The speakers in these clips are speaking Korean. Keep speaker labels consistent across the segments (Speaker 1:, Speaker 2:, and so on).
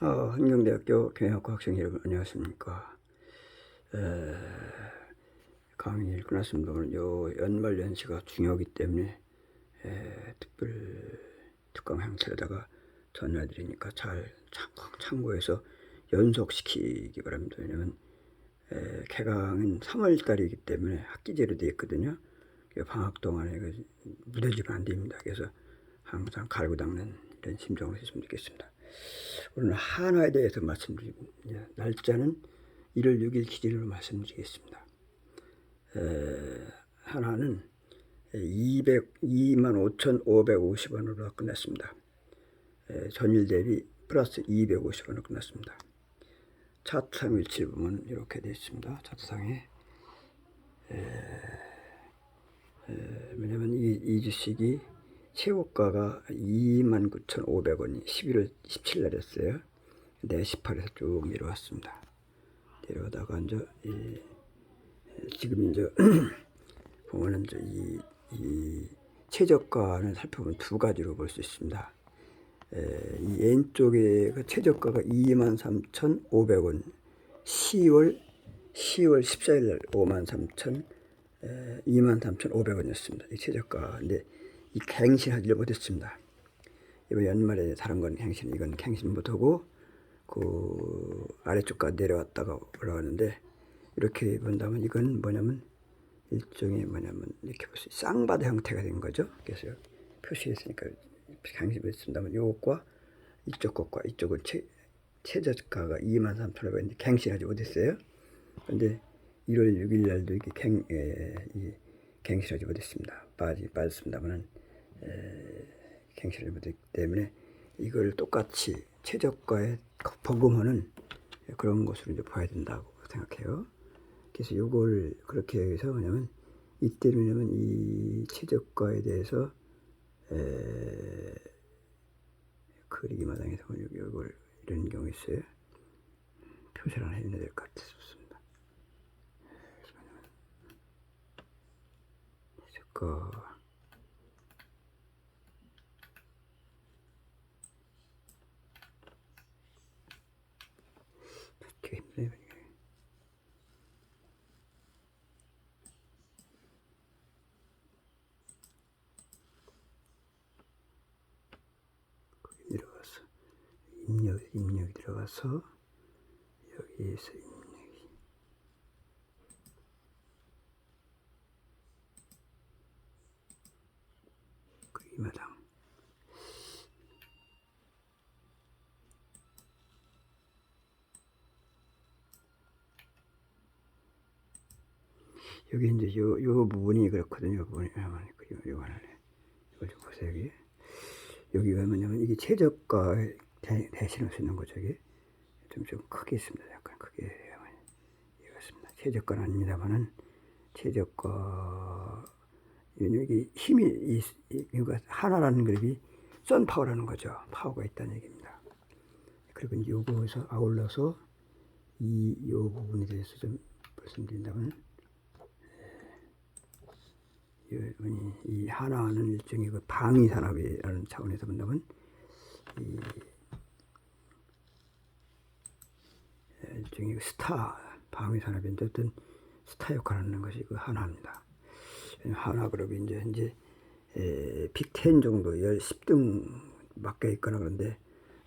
Speaker 1: 한경대학교 경영학과 학생 여러분 안녕하십니까. 강의를 끝났습니다. 오늘 연말 연시가 중요하기 때문에 특강 형태로다가 전해드리니까 잘 참고해서 연속시키기 바랍니다. 왜냐면 개강은 3월 달이기 때문에 학기제로 되어 있거든요. 방학 동안에 무뎌지면 안 됩니다. 그래서 항상 갈고 닦는 이런 심정으로 했으면 좋겠습니다. 오늘 한화에 대해서 말씀드립니다. 날짜는 1월 6일 기준으로 말씀드리겠습니다. 한화는 25,550원으로 끝났습니다. 전일 대비 플러스 250원으로 끝났습니다. 차트상 위치를 보면 이렇게 되어 있습니다. 차트상에 왜냐면 이 주식이 최고가가 29,500원이 11월 17일 날이었어요. 근데 18에서 쭉 내려왔습니다. 내려오다가 이제 지금 이제 보면은 이제 이 최저가는 살펴보면 두 가지로 볼 수 있습니다. 이 왼쪽에 최저가가 23,500원 10월 14일 날 23,500원이었습니다. 이 최저가. 근데 이 갱신하지를 못했습니다. 이번 연말에 다른 건 갱신, 이건 갱신 못하고 그 아래쪽까지 내려왔다가 올라가는데, 이렇게 본다면 이건 뭐냐면 일종의 뭐냐면 이렇게 볼 수 쌍바다 형태가 된 거죠. 그래서 표시했으니까 갱신 못했습니다만 이것과 이쪽 것과 이쪽은 최저가가 23,500원인데 갱신하지 못했어요. 그런데 1월 6일 날도 이렇게 갱신하지 못했습니다. 빠졌습니다만은 갱신을 못했기 때문에 이걸 똑같이 최저가에 버금하는 그런 것으로 이제 봐야 된다고 생각해요. 그래서 이걸 그렇게 해서 뭐냐면 이때는 뭐냐면 이 최저가에 대해서 그리기 마당에서 이걸 이런 경우 있어요. 표시를 하나 해야 될 것 같습니다. 최저가 되게 힘드네요. 들어가서 입력이 들어가서 여기에서 입력이 그리기 마당. 여기 이제 요 부분이 그렇거든요. 요 부분이 요 하나네. 이걸 좀 보세요. 여기가 뭐냐면 이게 최저가에 대신할 수 있는 거죠. 이게 좀 크게 있습니다. 약간 크게 해야만 이해갔습니다. 최저가는 아닙니다만은 최저가 여기 힘이 그러니까 하나라는 그룹이 썬파워라는 거죠. 파워가 있다는 얘기입니다. 그리고 이제 요거에서 아울러서 요 부분에 대해서 좀 말씀드린다면, 이 하나는 일종의 그 방위 산업이라는 차원에서 본다면 이 일종의 스타 방위 산업인데 어떤 스타 역할을 하는 것이 그 하나입니다. 하나 그룹이 이제 빅10 정도 10등 맡겨 있거나 그런데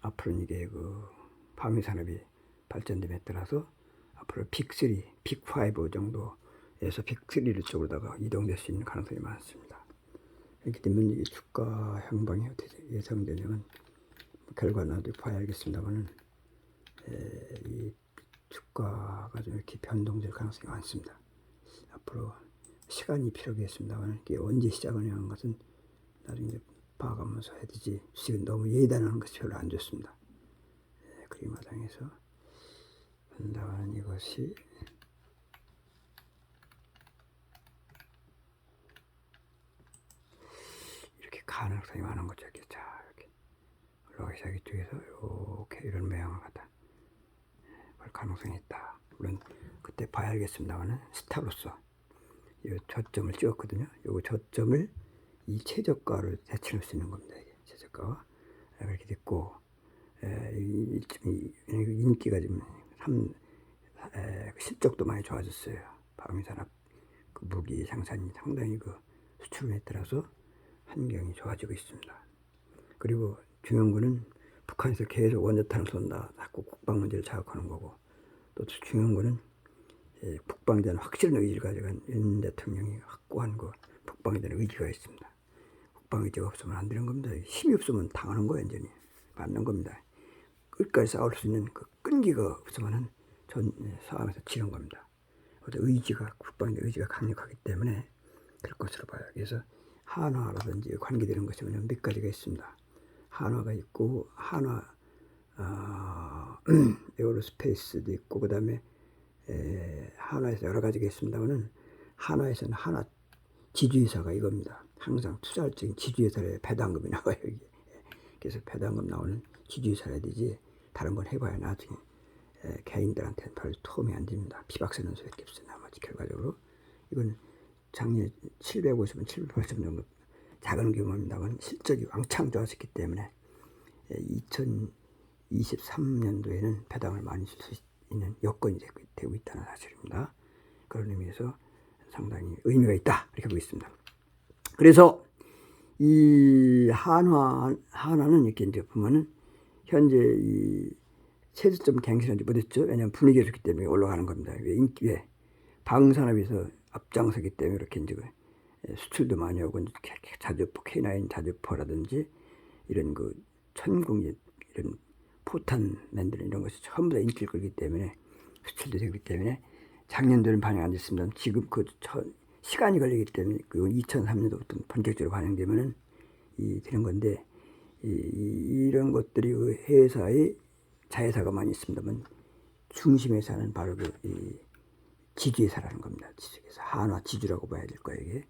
Speaker 1: 앞으로는 이게 그 방위 산업이 발전됨에 따라서 앞으로 빅3, 빅5 정도에서 빅3 쪽으로다가 이동될 수 있는 가능성이 많습니다. 그렇기 때문에 이 주가 향방이 어떻게 예상되냐면 결과는 나도 봐야 알겠습니다만은 이 주가가 좀 이렇게 변동될 가능성이 많습니다. 앞으로 시간이 필요하겠습니다만 이게 언제 시작을 하는 것은 나중에 봐가면서 해야 되지, 지금 너무 예단하는 것이 별로 안 좋습니다. 그리 마당에서 본다는 이것이 이렇게 가능성이 많은 거죠. 이렇게 자, 이렇게 올라가기 시작이 쪽에서 이렇게 이런 모양을 갖다 볼 가능성이 있다. 물론 그때 봐야 알겠습니다만은 스타로서 이 저점을 찍었거든요. 요 저점을 이 최저가로 대체할 수 있는 겁니다. 이게 최저가와 이렇게 됐고, 인기가 지금 실적도 많이 좋아졌어요. 방위산업 그 무기 생산이 상당히 그 수출에 따라서 환경이 좋아지고 있습니다. 그리고 중요한 거는 북한에서 계속 원자탄을 쏜다. 자꾸 국방 문제를 자극하는 거고, 또 중요한 거는 국방에 대한 확실한 의지를 가져간 윤 대통령이 확고한 그 국방에 대한 의지가 있습니다. 국방 의지가 없으면 안 되는 겁니다. 힘이 없으면 당하는 거예요. 완전히 맞는 겁니다. 끝까지 싸울 수 있는 그 끈기가 없으면은 전 싸움에서 지는 겁니다. 의지가 국방의 의지가 강력하기 때문에 그럴 것으로 봐요. 그래서 한화라든지 관계되는 것이 몇 가지가 있습니다. 한화가 있고 한화 에어로스페이스도 있고 그다음에 한화에서 여러 가지가 있습니다만은 한화에서는 한화 지주회사가 이겁니다. 항상 투자할 적인 지주회사에 배당금이 나와요. 여기. 그래서 배당금 나오는 지주회사라 되지 다른 건 해봐야 나중에 개인들한테는 별 도움이 안 됩니다. 비박스는 수밖에 없어요. 나머지 결과적으로 이건 작년 750원, 780원 정도 작은 규모입니다만 실적이 왕창 좋아졌기 때문에 2023년도에는 배당을 많이 줄 수 있는 여건이 되고 있다는 사실입니다. 그런 의미에서 상당히 의미가 있다 이렇게 보고 있습니다. 그래서 이 한화는 이렇게 이제 보면은 현재 이 최저점 갱신하지 못했죠. 왜냐하면 분위기가 좋기 때문에 올라가는 겁니다. 왜 방산업에서 앞장서기 때문에 이렇게 이제 수출도 많이 오고 자주포 K9 자주포라든지 이런 그 천궁 이런 포탄맨들 이런 것이 전부 다 인기를 끌기 때문에 수출도 되기 때문에 작년도는 반영 안 됐습니다. 지금 그 시간이 걸리기 때문에 그 2003년도부터 본격적으로 반영되면은 되는 건데 이런 것들이 그 회사의 자회사가 많이 있습니다만 중심회사는 바로 그 지주회사라는 겁니다. 지주회사 한화 지주라고 봐야 될 거예요 이게.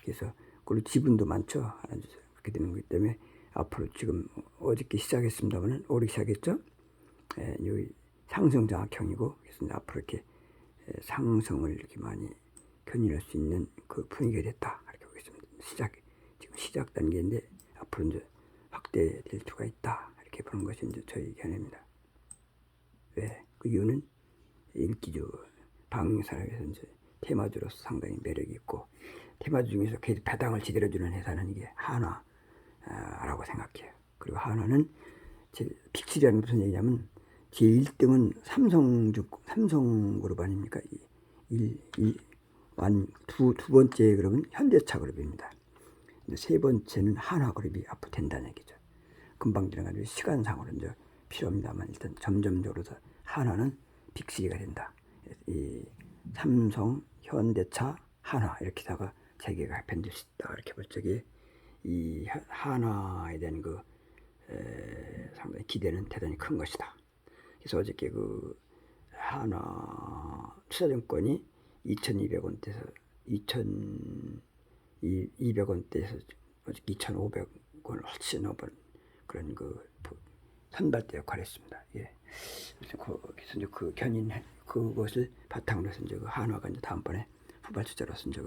Speaker 1: 그래서 그리고 지분도 많죠. 그렇게 되는 거기 때문에 앞으로 지금 어저께 시작했습니다만은 오르기 시작했죠. 여기 상승 장악형이고 그래서 이제 앞으로 이렇게 상승을 이렇게 많이 견인할 수 있는 그 분위기가 됐다 이렇게 보겠습니다. 지금 시작 단계인데 앞으로 이제 확대될 수가 있다 이렇게 보는 것이 이제 저희 견해입니다. 왜? 그 이유는 인기주 방위산업에서 이제 테마주로서 상당히 매력이 있고 테마주 중에서 계속 배당을 제대로 주는 회사는 이게 한화라고 생각해요. 그리고 한화는 픽7이라는 무슨 얘기냐면 제 1등은 삼성그룹 아닙니까? 두 번째 그룹은 현대차 그룹입니다. 세 번째는 한화그룹이 앞으로 된다는 얘기죠. 금방 지나가지고 시간상으로 이제 필요합니다만 일단 점점적으로 한화는 빅3가 된다. 이 삼성, 현대차, 한화 이렇게다가 세 개가 합해질 수 있다. 이렇게 볼 적에 이 한화에 대한 그 상당히 기대는 대단히 큰 것이다. 그래서 어저께 그 한화 투자증권이 2,200원대에서 2,200원대에서 2,500원을 훨씬 넘은 그런 그 선발대 역할을 했습니다. 예. 그래서 이제 그 견인 그것을 바탕으로 해서 이제 그 한화가 이제 다음번에 후발 주자로서 이제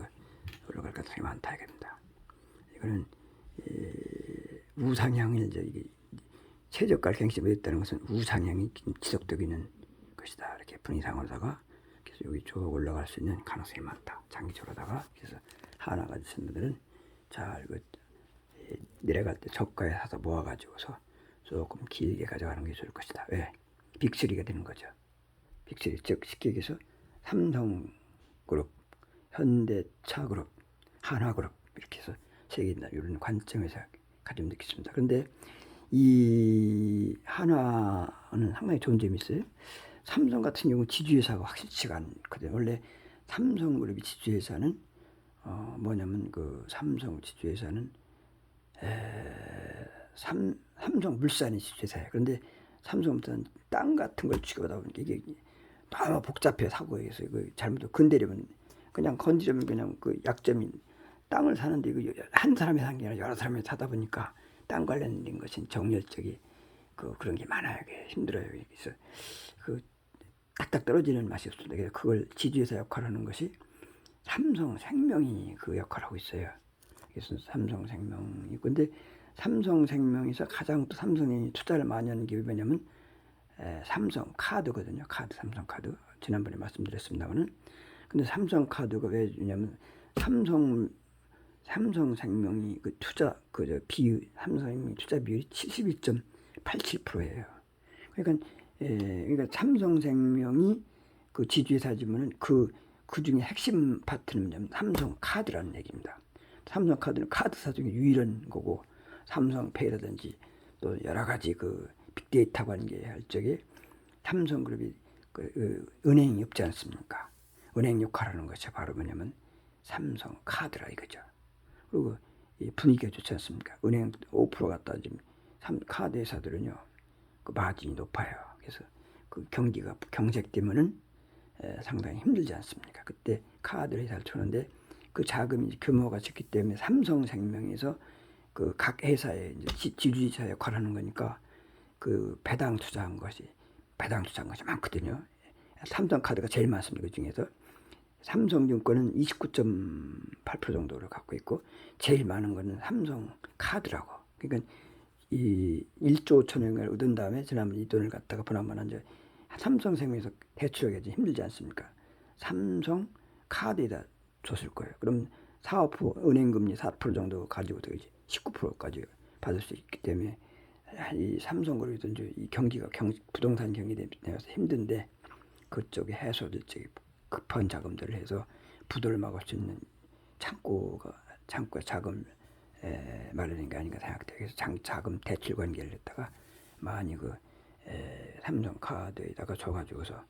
Speaker 1: 올라갈 가능성이 많다 이겁니다. 이거는 우상향을 이제 이게 최저가를 갱신 못했다는 것은 우상향이 지속되기는 것이다. 이렇게 분위상으로다가 그래서 여기 쭉 올라갈 수 있는 가능성이 많다. 장기적으로다가 그래서 하나 가지신 분들은 잘 내려갈 때 저가에 사서 모아가지고서 조금 길게 가져가는 게 좋을 것이다. 왜? 빅3가 되는 거죠. 빅3 즉 쉽게 얘기해서 삼성그룹, 현대차그룹, 한화그룹 이렇게 해서 세 개나 이런 관점에서 가지고 느끼습니다. 그런데 이 한화는 상당히 좋은 점이 있어요. 삼성 같은 경우 지주회사가 확실치가 않거든요. 원래 삼성그룹이 지주회사는 뭐냐면 그 삼성 지주회사는 삼성물산이 지주회사예요. 그런데 삼성물산 땅 같은 걸 취급하다 보니까 이게 너무 복잡해 사고에서 이거 잘못 건드리면 그냥 건드리면 그냥 그 약점인 땅을 사는데 이거 한 사람이 산 게 아니라 여러 사람이 사다 보니까 땅 관련된 것은 정열적이 그런 게 많아요. 힘들어요. 그래서 그 딱딱 떨어지는 맛이 없습니다. 그래서 그걸 지주회사 역할을 하는 것이 삼성생명이 그 역할을 하고 있어요. 그래서 삼성생명이 근데 삼성생명에서 가장 또 삼성이 투자를 많이 하는 게 뭐냐면 삼성카드거든요. 삼성카드. 지난번에 말씀드렸습니다만은. 근데 삼성카드가 왜 주냐면 삼성생명이 그 투자 비율, 삼성생명 투자 비율이 72.87%예요. 그러니까 삼성생명이 그 지주회사지만은 그 중에 핵심 파트는 뭐냐면 삼성카드라는 얘기입니다. 삼성카드는 카드사 중에 유일한 거고, 삼성페이라든지 또 여러 가지 그 빅데이터 관계할 적에 삼성그룹이 은행이 없지 않습니까? 은행 역할하는 것이 바로 뭐냐면 삼성카드라 이거죠. 그리고 이 분위기가 좋지 않습니까? 은행 5%가 따지면 카드 회사들은요, 그 마진이 높아요. 그래서 그 경기가 경색되면은 상당히 힘들지 않습니까? 그때 카드 회사를 주는데 그 자금이 규모가 적기 때문에 삼성생명에서 그 각 회사의 이제 지주회사 역할을 하는 거니까 그 배당 투자한 것이 많거든요. 삼성카드가 제일 많습니다. 그 중에서 삼성증권은 29.8% 정도를 갖고 있고 제일 많은 거는 삼성카드라고. 그러니까 이 1조 5천억을 얻은 다음에 지난번 이 돈을 갖다가 보나마나 이제 삼성생명에서 대출하기 힘들지 않습니까? 삼성카드에다 줬을 거예요. 그럼 사업 은행금리 4% 정도 가지고도 이제 19%까지 받을 수 있기 때문에 이 삼성그룹에서 이제 이 경기가 부동산 경기 내서 힘든데 그쪽에 해소될 적에 급한 자금들을 해서 부도를 막을 수 있는 창구에 자금 마련인 게 아닌가 생각돼요. 그래서 자금 대출 관계를 했다가 많이 삼성카드에다가 줘가지고서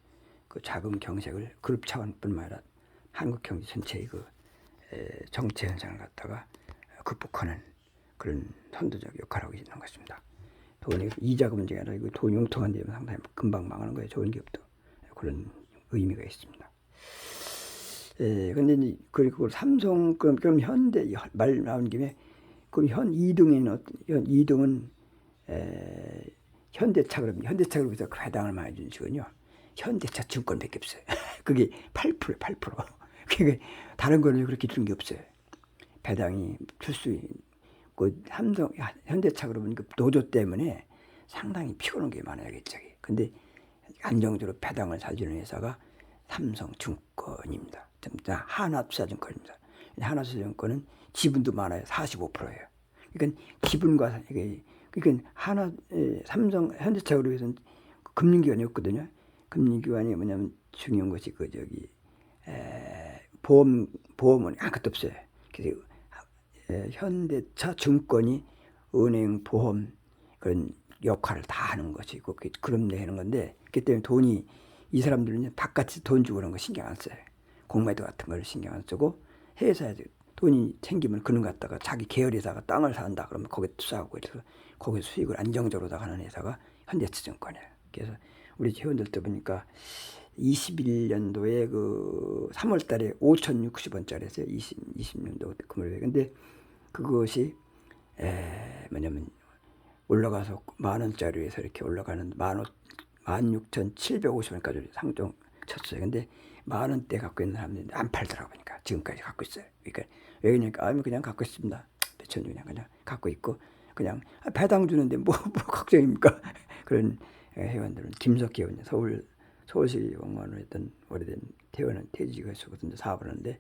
Speaker 1: 그 자금 경색을 그룹 차원뿐만 아니라 한국 경제 전체의 정체 현상을 갖다가 극복하는 그런 선도적 역할을 하고 있는 것입니다. 돈이 이자가 문제가 아니라 이거 돈 융통한 데면 상당히 금방 망하는 거예요. 좋은 기업도. 그런 의미가 있습니다. 근데 그리고 삼성 그럼 현대 말 나온 김에 그럼 현 2등은 현대차그룹에서 그 배당을 많이 준 직은요. 현대차 증권밖에 없어요. 그게 8%. 그러니까 다른 거는 그렇게 주는 게 없어요. 배당이 줄 수 있는 그 현대차그룹은 그 노조 때문에 상당히 피곤한 게 많아요, 저기. 근데 안정적으로 배당을 잘 주는 회사가 삼성증권입니다. 하나투자증권입니다. 하나투자증권은 지분도 많아요. 45%예요. 그러니까 지분과 그러니까 삼성 현대차그룹에서는 금융기관이 없거든요. 금융기관이 뭐냐면 중요한 것이 보험은 아무것도 없어요. 그래서 현대차 증권이 은행 보험 그런 역할을 다 하는 것이고 그런 데 하는 건데 그렇기 때문에 이 사람들은 바깥에 돈 주고 그런 거 신경 안 써요. 공매도 같은 걸 신경 안 쓰고 회사에 돈이 생기면 그런 거 갖다가 자기 계열회사가 땅을 산다 그러면 거기에 투자하고 그래서 거기 수익을 안정적으로 나가는 회사가 현대차증권이에요. 그래서 우리 회원들 때 보니까 21년도에 그 3월 달에 5,060원짜리였어요. 20년도 금요일에. 근데 그것이 뭐냐면 올라가서 10,000원짜리에서 이렇게 올라가는 16,750원까지 상종 쳤어요. 근데 10,000원대 갖고 있는 사람들이 안 팔더라고 보니까 지금까지 갖고 있어요. 그러니까 왜 그러니까 그냥 갖고 있습니다. 몇천 그냥 갖고 있고 그냥 배당 주는데 뭐 걱정입니까? 그런 회원들은 김석기 의원 서울시 공무원으로 했던 오래된 퇴원은 퇴직을 해서 사업을 하는데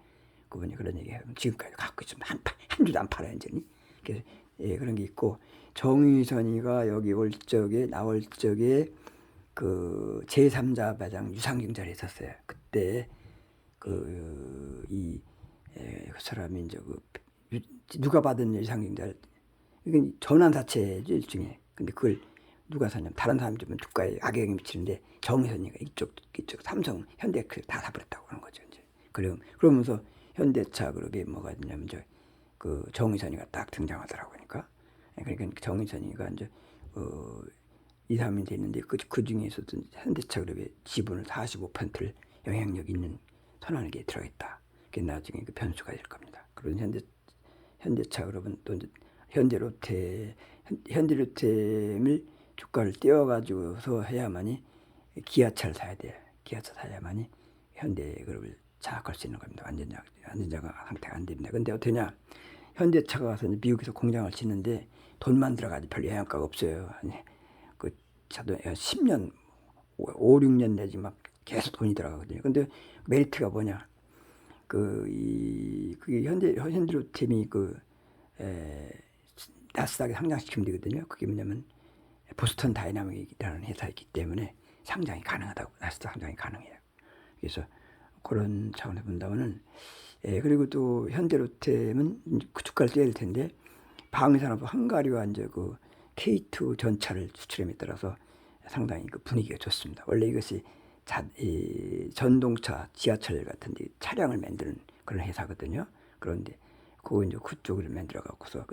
Speaker 1: 그분이 그런 얘기해요. 지금까지 갖고 있으면 한 주도 안 팔아요, 완전히. 그래서 그런 게 있고 정의선이가 여기 나올 적에 그 제3자 배당 유상증자를 했었어요. 그때 그 사람이 이제 누가 받은 유상증자를 이건 전환사채죠 일종의. 근데 그걸 누가 사냐면 다른 사람이 주면 주가에 악영향을 미치는데 정의선이가 이쪽 삼성 현대 다 사버렸다고 하는 거죠. 이제 그러면서 현대차 그룹이 뭐가 있냐면 그 정의선이가 딱 등장하더라고. 그러니까 정의선이가 이제 2, 3년 됐는데 그 중에서도 현대차 그룹의 지분을 45%를 영향력 있는 선언에 들어있다. 그게 나중에 그 변수가 될 겁니다. 그런 현대차 그룹은 또 이제 현대로템을 주가를 띄워가지고서 해야만이 기아차를 사야 돼요. 기아차 사야만이 현대그룹을 장악할 수 있는 겁니다. 안전자가 상태가 안 됩니다. 근데 어떠냐? 현대차가 가서 이제 미국에서 공장을 짓는데 돈만 들어가지 별 영향가가 없어요. 아니, 그 자동 10년, 5, 6년 내지 막 계속 돈이 들어가거든요. 근데 메리트가 뭐냐? 그게 현대로템이 나스닥에 상장시키면 되거든요. 그게 뭐냐면 보스턴 다이나믹이라는 회사이기 때문에 상장이 가능하다고, 나스닥 상장이 가능해요. 그래서 그런 차원에서 본다면은, 그리고 또 현대로템은 그 주가를 떼야 될 텐데, 방위산업부 헝가리와 이제 그 K2 전차를 수출함에 따라서 상당히 그 분위기가 좋습니다. 원래 이것이 전동차, 지하철 같은 데 차량을 만드는 그런 회사거든요. 그런데 그쪽을 만들어 갖고서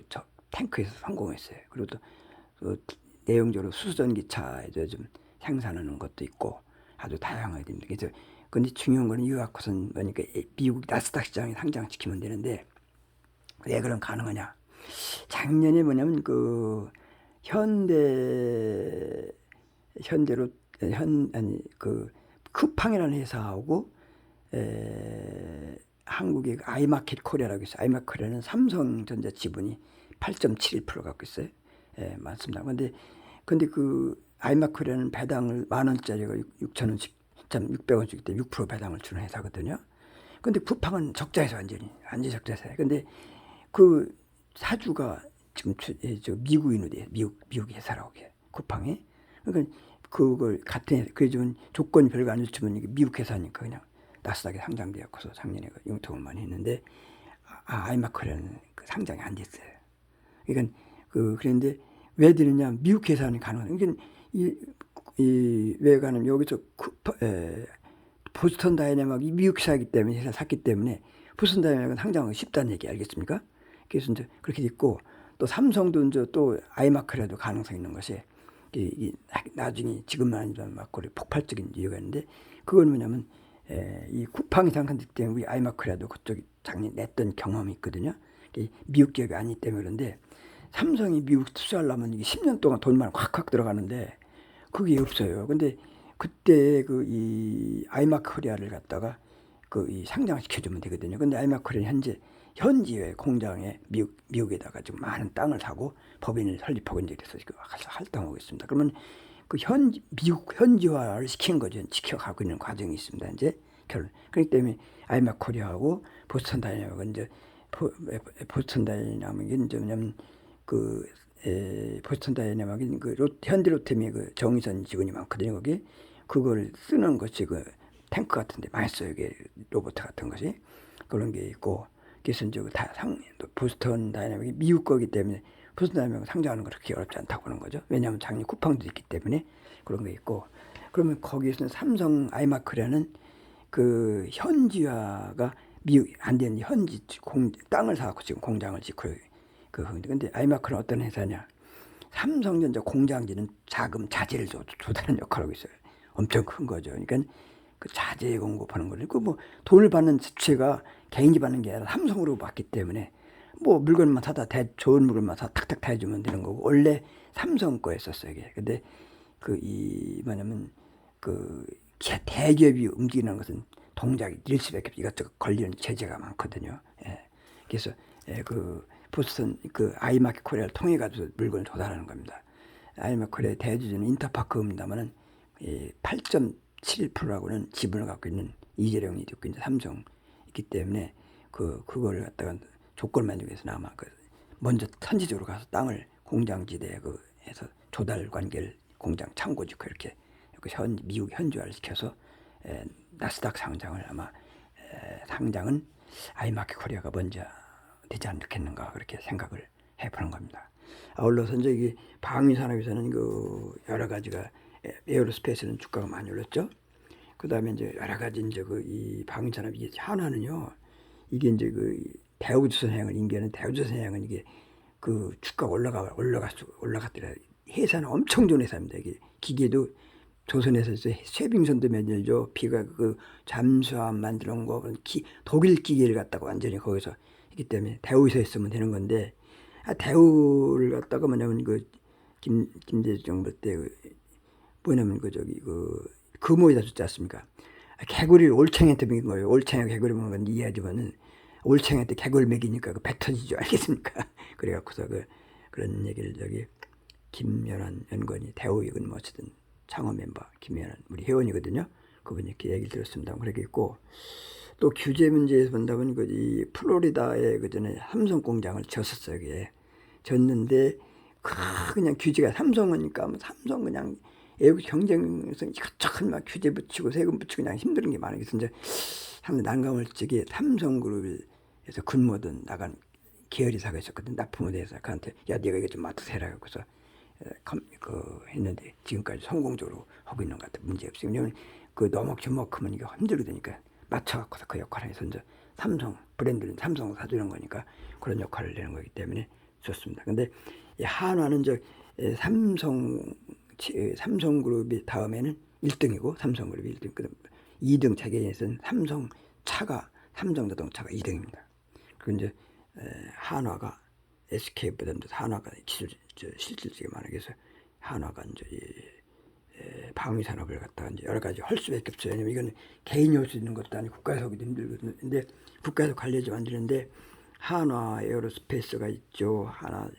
Speaker 1: 탱크에서 성공했어요. 그리고 또 내용적으로 수소전기차에도 좀 생산하는 것도 있고 아주 다양하게 됩니다. 그래서 근데 중요한 거는 유학것은 뭐니까 미국 나스닥 시장에 상장시키면 되는데 왜 그럼 가능하냐? 작년에 뭐냐면 현대로 쿠팡이라는 회사하고 한국의 아이마켓 코리아라고 있어요. 아이마켓 코리아는 삼성전자 지분이 8.71% 갖고 있어요. 많습니다. 근데 그 아이마켓 코리아는 배당을 10,000원짜리가 6,600원 주기 때문에 6% 배당을 주는 회사거든요. 근데 쿠팡은 적자에서 완전히 적자에서. 근데 그 사주가 지금 미국인으로 미국 회사라고 해. 쿠팡이. 그러니까 그걸 같은 그래서 조건이 별거 안 좋지만 이게 미국 회사니까 그냥 나스닥에 상장되었고서 작년에 융통을 많이 했는데 아이마크라는 상장이 안 됐어요. 그러니까 그런데 왜 되느냐? 미국 회사는 가능한. 그러니까 왜 가는 여기서 보스턴 다이내믹이 미국 회사이기 때문에 회사 샀기 때문에 보스턴 다이내믹은 상장하기 쉽다는 얘기 알겠습니까? 그래서 이제 그렇게 됐고 또 삼성도 이제 또 아이마크라도 가능성 있는 것이 나중에 지금은 아니지만 막 폭발적인 이유가 있는데 그건 뭐냐면 이 쿠팡이 상한되기 때문에 우리 아이마크라도 그쪽이 작년에 냈던 경험이 있거든요. 미국 기업이 아니기 때문에 그런데 삼성이 미국 투자하려면 이게 10년 동안 돈만 확 들어가는데 그게 없어요. 근데 그때 이 아이마크 코리아를 갖다가 이 상장을 시켜주면 되거든요. 근데 아이마크 코리아는 현지의 공장에 미국에다가 지금 많은 땅을 사고 법인을 설립하고 이제 그래서 활동하고 있습니다. 그러면 미국 현지화를 시킨 거죠. 지켜가고 있는 과정이 있습니다. 이제 결론. 그렇기 때문에 아이마크 코리아하고 보스턴 다이내믹은 이제 보스턴 다이내믹이 이제 뭐냐면 보스턴 다이내믹이 현대로템이 정의선 직원이 많거든요. 거기 그걸 쓰는 것이 탱크 같은데 많이 써요. 이게 로봇 같은 것이 그런 게 있고. 그래서 이제 보스턴 다이내믹이 미국 거기 때문에 보스턴 다이내믹 상장하는 거 그렇게 어렵지 않다고 하는 거죠. 왜냐하면 작년 쿠팡도 있기 때문에 그런 게 있고. 그러면 거기에서는 삼성 아이마크라는 현지화가 미국 안 되는 현지 땅을 사갖고 지금 공장을 짓고 근데 아이마크는 어떤 회사냐? 삼성전자 공장지는 자재를 조달하는 역할을 하고 있어요. 엄청 큰 거죠. 그러니까 자재 공급하는 거를 돈을 받는 주체가 개인이 받는 게 아니라 삼성으로 받기 때문에 물건만 사다 좋은 물건만 탁탁 다 해주면 되는 거고 원래 삼성 거였었어요 이게. 근데 뭐냐면 대기업이 움직이는 것은 동작이 닐 수밖에 없어. 이것저것 걸리는 제재가 많거든요. 그래서 보스턴 아이마켓 코리아를 통해 가지고 물건을 조달하는 겁니다. 아이마켓 코리아 대주주는 인터파크입니다만은 8.71%라고는 지분을 갖고 있는 이재룡이 있고 이제 삼성 있기 때문에 그거를 갖다가 조건을 만들기 위해서 아마 먼저 선지적으로 가서 땅을 공장지대에 해서 조달 관계를 공장 창고 짓고 이렇게 미국 현지화를 시켜서 나스닥 상장을 아마 상장은 아이마켓 코리아가 먼저 되지 않겠는가 그렇게 생각을 해보는 겁니다. 아울러서 이제 이게 방위 산업에서는 여러 가지가 에어로스페이스는 주가가 많이 올랐죠. 그 다음에 이제 여러 가지 이제 이 방위 산업 이게 하나는요. 이게 이제 대우조선해양을 인계하는 대우조선해양은 이게 주가가 올라갔더라. 회사는 엄청 좋은 회사입니다. 이게 기계도 조선에서 쇠빙선도 만들죠. 비가 잠수함 만드는 거 독일 기계를 갖다가 완전히 거기서 있기 때문에 대우에서 했으면 되는 건데 대우를 갖다가 뭐냐면 김대중 정부 때 뭐냐면 금호에다 줬지 않습니까? 개구리를 올챙이한테 먹인 거예요. 올챙이가 개구리 먹는 건 이해하지만은 올챙이한테 개구리 먹이니까 배 터지죠. 알겠습니까? 그래갖고서 그런 얘기를 저기 김연한 연구원이 대우익은 모시던 창업 멤버 김연한 우리 회원이거든요. 그분이 이렇게 얘기를 들었습니다. 그렇게 있고 또 규제 문제에서 본다면 이 플로리다에 그 전에 삼성 공장을 졌었어요. 그게 졌는데 그냥 규제가 삼성이니까 뭐 삼성 그냥 애국 경쟁성 이것저것 막 규제 붙이고 세금 붙이고 그냥 힘든 게 많아요. 그래서 이제 상당히 난감할 적에 삼성그룹에서 근무하던 나간 계열이사가 있었거든. 납품업대에서 그한테 야 네가 이거 좀 맡아서 해라. 그래서 했는데 지금까지 성공적으로 하고 있는 것 같아. 문제 없어요. 왜냐면 그 너무 규모크면 이게 힘들거든요. 맞춰갖고서 그 역할을 해서 이제 삼성 브랜드는 삼성 사주는 거니까 그런 역할을 내는 거기 때문에 좋습니다. 근데 이 한화는 저 삼성그룹이 다음에는 1등이고 삼성그룹이 1등, 그다음 2등 자기에서는 삼성자동차가 2등입니다. 그리고 이제 한화가 SK보다도 한화가 실질적이 많아요. 그래서 한화가 이제 방위 산업을 갖다가 이제 여러 가지 할 수밖에 없어요. 왜냐면 이건 개인이 할 수 있는 것도 아니고 국가에서 하기도 힘들거든요. 근데 국가에서 관리해서 만드는데 한화 에어로스페이스가 있죠. 한화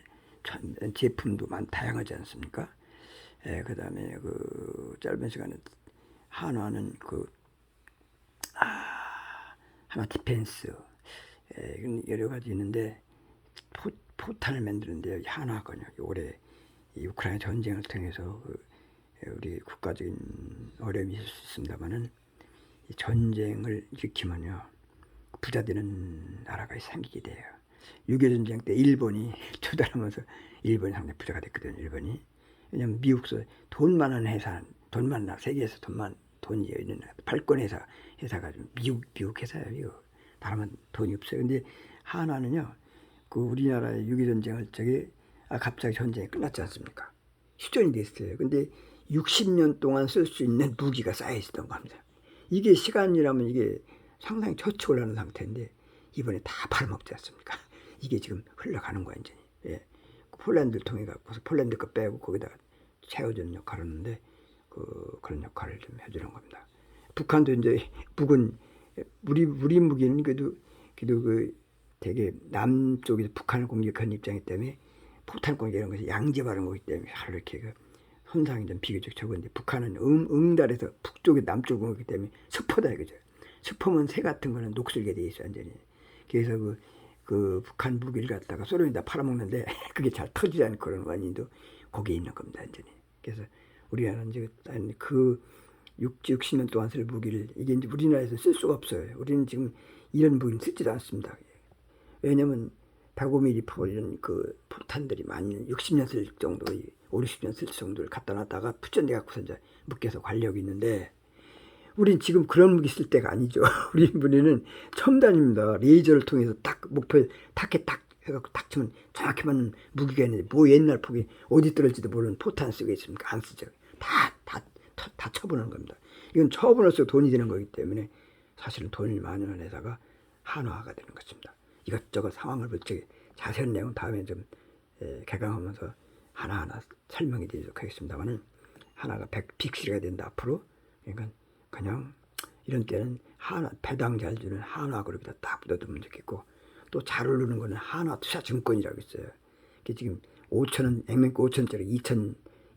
Speaker 1: 제품도 다양하지 않습니까? 그다음에 그 짧은 시간에 한화는 하나 디펜스 여러 가지 있는데 포탄을 만드는데 한화군요. 올해 이 우크라이나 전쟁을 통해서 우리 국가적인 어려움이 있을 수 있습니다만은 이 전쟁을 일으키면요 부자 되는 나라가 생기게 돼요. 6.25 전쟁 때 일본이 투달하면서 일본이 상당히 부자가 됐거든요. 일본이. 왜냐면 미국서 돈 많은 회사, 돈 많나 세계에서 돈이 있는 발권 회사가 좀 미국 회사예요. 이거 다른 돈이 없어요. 근데 하나는요 그 우리나라의 6.25 전쟁을 갑자기 전쟁이 끝났지 않습니까? 휴전이 됐어요. 근데 60년 동안 쓸 수 있는 무기가 쌓여 있었던 겁니다. 이게 시간이라면 이게 상당히 저축을 하는 상태인데 이번에 다 팔아먹지 않습니까? 이게 지금 흘러가는 거야 이제. 예. 폴란드를 통해 갖고서 폴란드 거 빼고 거기다가 채워주는 역할을 하는데 그런 역할을 좀 해주는 겁니다. 북한도 이제 우리 무기는 그래도 되게 남쪽에서 북한을 공격하는 입장이기 때문에 포탄 공격 이런 것이 양지바른 거기 때문에 이렇게 손상이 좀 비교적 적은데 북한은 응달에서 북쪽에 남쪽으로 오기 때문에 습하다 이거죠. 습하면 새 같은 거는 녹슬게 돼 있어 완전히. 그래서 그 북한 무기를 갖다가 소련에다 팔아먹는데 그게 잘 터지지 않는 그런 원인도 거기에 있는 겁니다 완전히. 그래서 우리나라는 이제 그 60년 동안 쓸 무기를 이게 이제 우리나라에서 쓸 수가 없어요. 우리는 지금 이런 무기는 쓰지도 않습니다. 왜냐면 105mm 포 이런 그 포탄들이 많이 60년 쓸 정도, 50년 쓸 정도를 갖다 놨다가 푸전돼 갖고서 이제 묶여서 관력이 있는데 우린 지금 그런 무기 쓸 때가 아니죠. 우리는 첨단입니다. 레이저를 통해서 딱 목표에 타켓 딱 해갖고 딱 치면 정확히 맞는 무기가 있는데 뭐 옛날 포기 어디 떨어질지도 모르는 포탄 쓰고 있습니까? 안 쓰죠. 다 처분하는 겁니다. 이건 처분할수록 돈이 되는 거기 때문에 사실은 돈을 많이 하는 회사가 한화가 되는 것입니다. 이것저것 상황을 볼때 자세한 내용은 다음에 좀 개강하면서 하나하나 설명해 드리도록 하겠습니다만은 하나가 빅시리가 된다 앞으로. 그러니까 그냥 이런 때는 배당 잘 주는 한화그룹에다 딱 묻어두면 좋겠고 또 잘 오르는 거는 한화투자증권이라고 있어요. 이게 지금 5,000원 액면가 5,000원짜리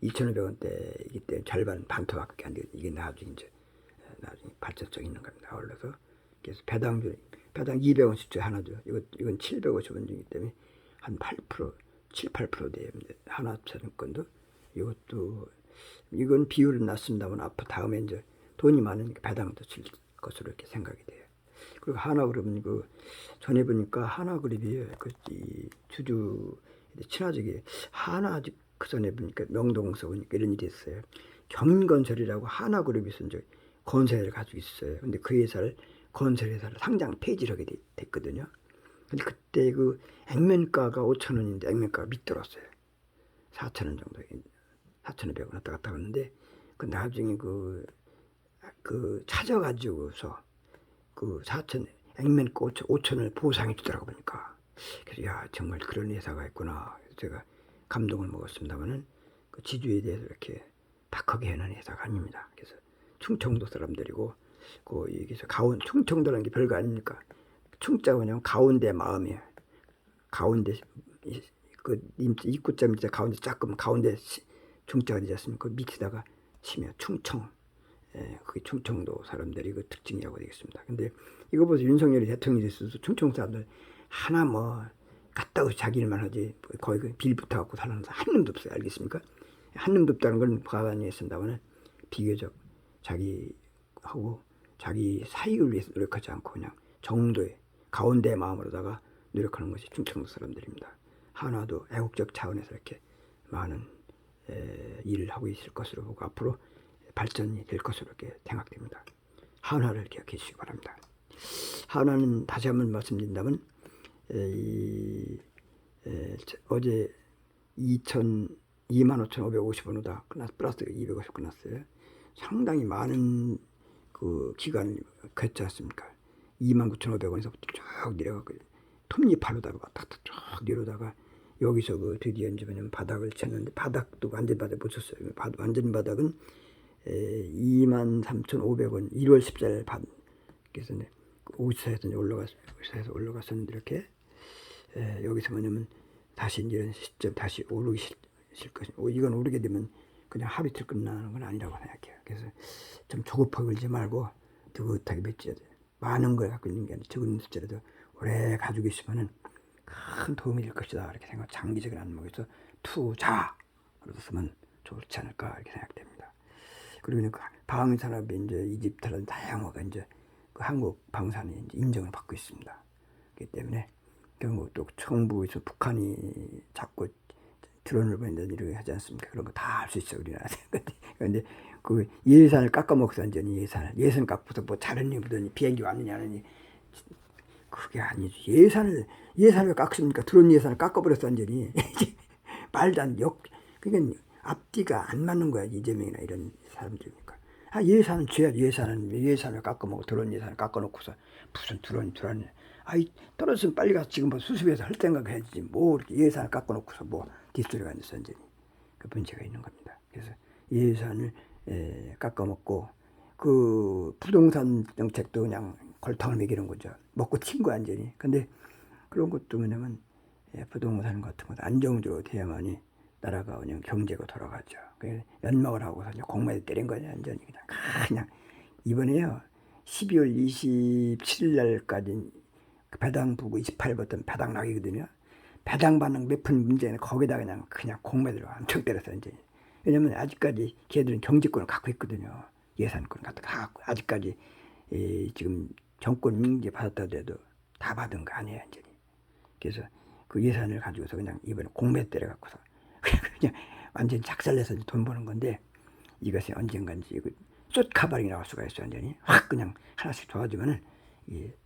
Speaker 1: 2,500원대이기 때문에 절반 반토밖에 안 되거든요. 이게 나중에 발전성 있는 겁니다. 올라서 그래서 배당 200원씩 하나죠. 이건 750원 중이기 때문에 한 8%, 7, 8% 돼요. 한화투자증권도 이건 비율은 낮습니다만 앞으로 다음에 이제 돈이 많으니까 배당도 칠 것으로 이렇게 생각이 돼요. 그리고 한화그룹은 전에 보니까 한화그룹이 이 주주 친화적이 그 전에 보니까 명동서 보니까 이런 일이 있어요. 경인건설이라고 한화그룹에서 이제 건설을 가지고 있어요. 근데 그 회사를 건설회사를 상장 폐지를 하게 됐거든요. 근데 그때 그 액면가가 5,000원인데 액면가가 밑들었어요. 4,000원 정도, 4,500원 왔다 갔다 하는데 나중에 찾아가지고서 4,000 액면가 5,000원을 보상해 주더라고 보니까. 그래서 정말 그런 회사가 있구나. 제가 감동을 먹었습니다만은 그 지주에 대해서 이렇게 박하게 해놓은 회사가 아닙니다. 그래서 충청도 사람들이고 여기서 충청도라는 게 별거 아닙니까? 충자가 뭐냐면 가운데 마음이에요. 가운데 그 입구점 이제 가운데 조금 가운데 중자가 되지 않습니까? 그 밑에다가 치면 충청. 그게 충청도 사람들이 그 특징이라고 되겠습니다. 근데 이거 보세요. 윤석열이 대통령이 됐어도 충청 사람들 하나 뭐 갔다 오고 자기 일만 하지 거의 그 빌 붙어갖고 사는 사람 한 놈도 없어요. 알겠습니까? 한 놈도 없다는 건 과관에 쓴다면은 비교적 자기하고 자기 사익을 위해서 노력하지 않고 그냥 정도의 가운데 마음으로다가 노력하는 것이 충청도 사람들입니다. 한화도 애국적 차원에서 이렇게 많은 일을 하고 있을 것으로 보고 앞으로 발전이 될 것으로 이렇게 생각됩니다. 한화를 기억해 주시기 바랍니다. 한화는 다시 한번 말씀드린다면 어제 25,550원보다 플러스 250 끝났어요. 상당히 많은 그 기간을 갔지 않습니까? 29,500원에서부터 쭉 내려가고 톱니발로다가 탁탁 쭉 내려다가 여기서 그 드디어 이제 뭐냐면 바닥을 쳤는데 바닥도 완전 바닥 못 쳤어요. 완전 바닥은 23,500원 1월 14일 그래서 54에서 올라갔었는데 이렇게 여기서 뭐냐면 다시 이런 시점 다시 오르기 실 것이고 이건 오르게 되면 그냥 하루 이틀 끝나는 건 아니라고 생각해요. 그래서 좀 조급하게 울지 말고 느긋하게 맺어야 돼요. 많은 걸 갖고 있는 게 아니라 적은 숫자라도 오래 가지고 있으면은 큰 도움이 될 것이다 이렇게 생각. 장기적인 안목에서 투자 그러면 좋지 않을까 이렇게 생각됩니다. 그리고 그 방산업이 이제 이집트라든 다양화가 이제 그 한국 방산이 이제 인정을 받고 있습니다. 그렇기 때문에 결국 또 정부에서 북한이 자꾸 드론을 보낸다는 이렇게 하지 않습니까? 그런 거 다 할 수 있어 우리나라. 그런데 그 예산을 깎아먹어서 완전히 예산 깎고서 뭐 다른 일보더니 비행기 왔느냐니 그게 아니지. 예산을 깎습니까? 드론 예산을 깎아버렸어 완전히. 말도 안 그러니까 앞뒤가 안 맞는 거야 이재명이나 이런 사람들이니까. 예산은 죄야. 예산을 깎아먹고 드론 예산을 깎아놓고서 무슨 드론 떨어졌으면 빨리 가서 지금 뭐 수습해서 할 생각 해야지. 뭐 이렇게 예산을 깎아놓고서 뭐 뒷소리가 안 됐어 완전히. 그 문제가 있는 겁니다. 그래서 예산을 깎아먹고 그 부동산 정책도 그냥 골탕을 먹이는 거죠. 먹고 튄 거 완전히. 근데 그런 것도 뭐냐면 부동산 같은 것도 안정적으로 돼야만이 나라가 그냥 경제가 돌아가죠. 연막을 하고서 공매를 때린 거냐 완전히 그냥 이번에요 12월 27일 날까지 배당 부고 28부터 배당 나기거든요. 배당 받는 몇 푼 문제는 거기다 그냥 공매들로 엄청 때렸어 이제. 왜냐면 아직까지 걔들은 경제권을 갖고 있거든요. 예산권 갖고 아직까지 지금 정권 민주제 받았다 해도 다 받은 거 아니에요 이제. 그래서 그 예산을 가지고서 그냥 이번에 공매 때려갖고서 그냥 완전 작살내서 돈 버는 건데 이것이 언젠간지 숏가발이 나올 수가 있어 완전히 확 그냥 하나씩 좋아지면은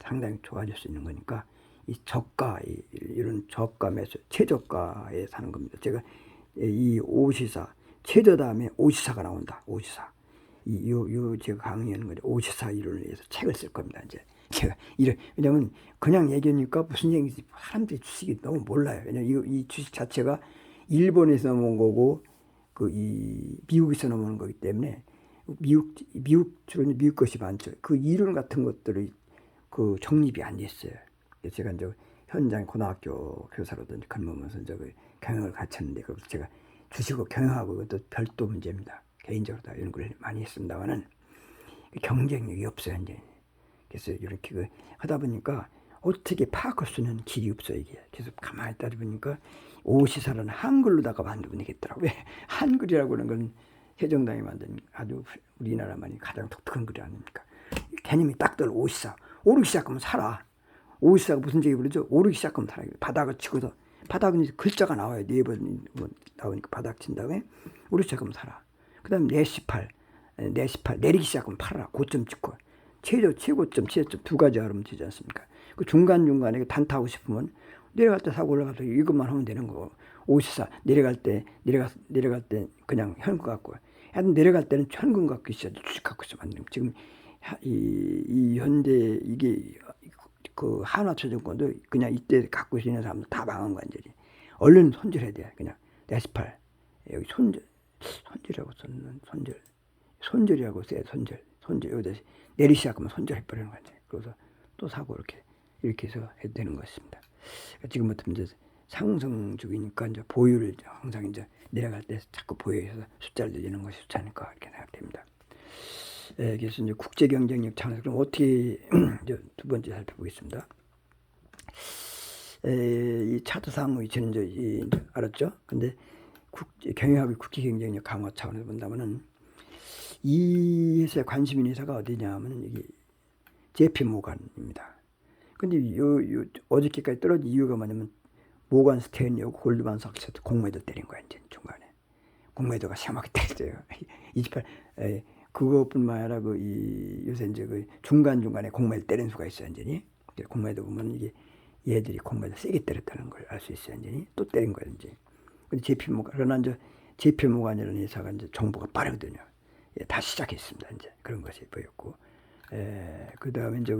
Speaker 1: 상당히 좋아질 수 있는 거니까 이 저가 이런 저가 매수 최저가에 사는 겁니다. 제가 이 오시사 최저 다음에 오시사가 나온다. 오시사 제가 강의하는 거죠. 오시사 이론을 위해서 책을 쓸 겁니다. 이제 제가 왜냐면 그냥 얘기하니까 무슨 얘기인지 사람들이 주식이 너무 몰라요. 왜냐면 이 주식 자체가 일본에서 넘어온 거고 이 미국에서 넘어오는 거기 때문에 주로 미국 것이 많죠. 그 이론 같은 것들이 그 정립이 안 됐어요. 제가 이제 현장 고등학교 교사로도 근무하면서 이제 그 경영을 갖췄는데 그래서 제가 주식을 경영하고 그것도 별도 문제입니다. 개인적으로 다 연구를 많이 했습니다만은 경쟁력이 없어요 이제. 그래서 이렇게 하다 보니까 어떻게 파악할 수 있는 길이 없어 이게. 그래서 가만히 따져 보니까 오시사는 한글로다가 만들면 되겠더라고요. 왜 한글이라고 하는 건 세종당이 만든 아주 우리나라만이 가장 독특한 글이 아닙니까? 개념이 딱 들어. 오시사 오르기 시작하면 살아. 오시사가 무슨 얘기 그러죠? 오르기 시작하면 살아. 바닥을 치고서 바닥은 이제 글자가 나와요. 4번 나오니까 바닥 친 다음에 오르기 시작하면 살아. 그 다음에 내시팔 내리기 시작하면 팔아라. 고점 찍고 최고점 두 가지 하면 되지 않습니까? 그 중간중간에 단타하고 싶으면 내려갈 때 사고 올라가서 이것만 하면 되는 거고. 오시사 내려갈 때 그냥 현금 갖고 하여튼 내려갈 때는 현금 갖고 있어야 돼. 주식 갖고 있으면 안 돼요. 지금 이 현대 이게 그 한화투자증권도 그냥 이때 갖고 있는 사람들 다 망한 거 완전히. 얼른 손절해야 돼. 그냥 내시팔 여기 손절이라고 썼는 손절이라고 써요. 손절 여기다 내리 시작하면 손절해버리는 거지. 그래서 또 사고 이렇게 해서 해도 되는 것입니다. 지금부터 이제 상승 중이니까 이제 보유를 항상 이제 내려갈 때 자꾸 보유해서 숫자를 늘리는 것이 좋지 않을까 이렇게 생각됩니다. 그래서 이제 국제 경쟁력 차원에서 그럼 어떻게 이제 두 번째 살펴보겠습니다. 이 차트상 위치는 이제 알았죠? 근데 경영학의 국제 경쟁력 강화 차원에서 본다면은 이 회사에 관심 있는 회사가 어디냐면은 이게 JP 모간입니다. 근데 요 어저께까지 떨어진 이유가 뭐냐면 모간 스탠리하고 골드만삭스한테 공매도 때린 거야 이제 중간에 공매도가 심하게 때렸어요. 28 그것뿐만 아니라 요새 이제 중간 중간에 공매를 때린 수가 있어요 완전히. 공매도 보면 이게 얘들이 공매도 세게 때렸다는 걸 알 수 있어요 완전히. 또 때린 거야 이제. 근데 JP 모간 그러나 이제 JP 모간이라는 회사가 이제 정보가 빠르거든요. 다시 시작했습니다 이제 그런 것이 보였고. 그 다음에 이제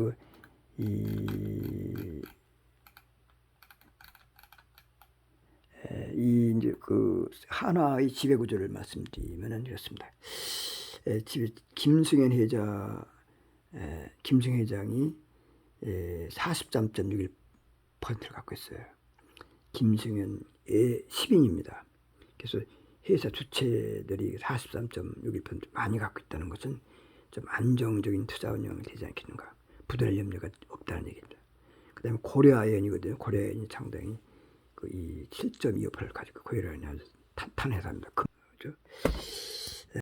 Speaker 1: 이제 한화의 지배 구조를 말씀드리면은 이렇습니다. 김승현 회장이 43.61%를 갖고 있어요. 김승현의 10인입니다. 그래서 회사 주체들이 43.61% 많이 갖고 있다는 것은 좀 안정적인 투자 운영이 되지 않겠는가. 부도날 염려가 없다는 얘기입니다. 그 다음에 고려아연이거든요. 고려아연이 상당히 이 7.25%를 가지고 고려아연이 아주 탄탄한 회사입니다. 그죠?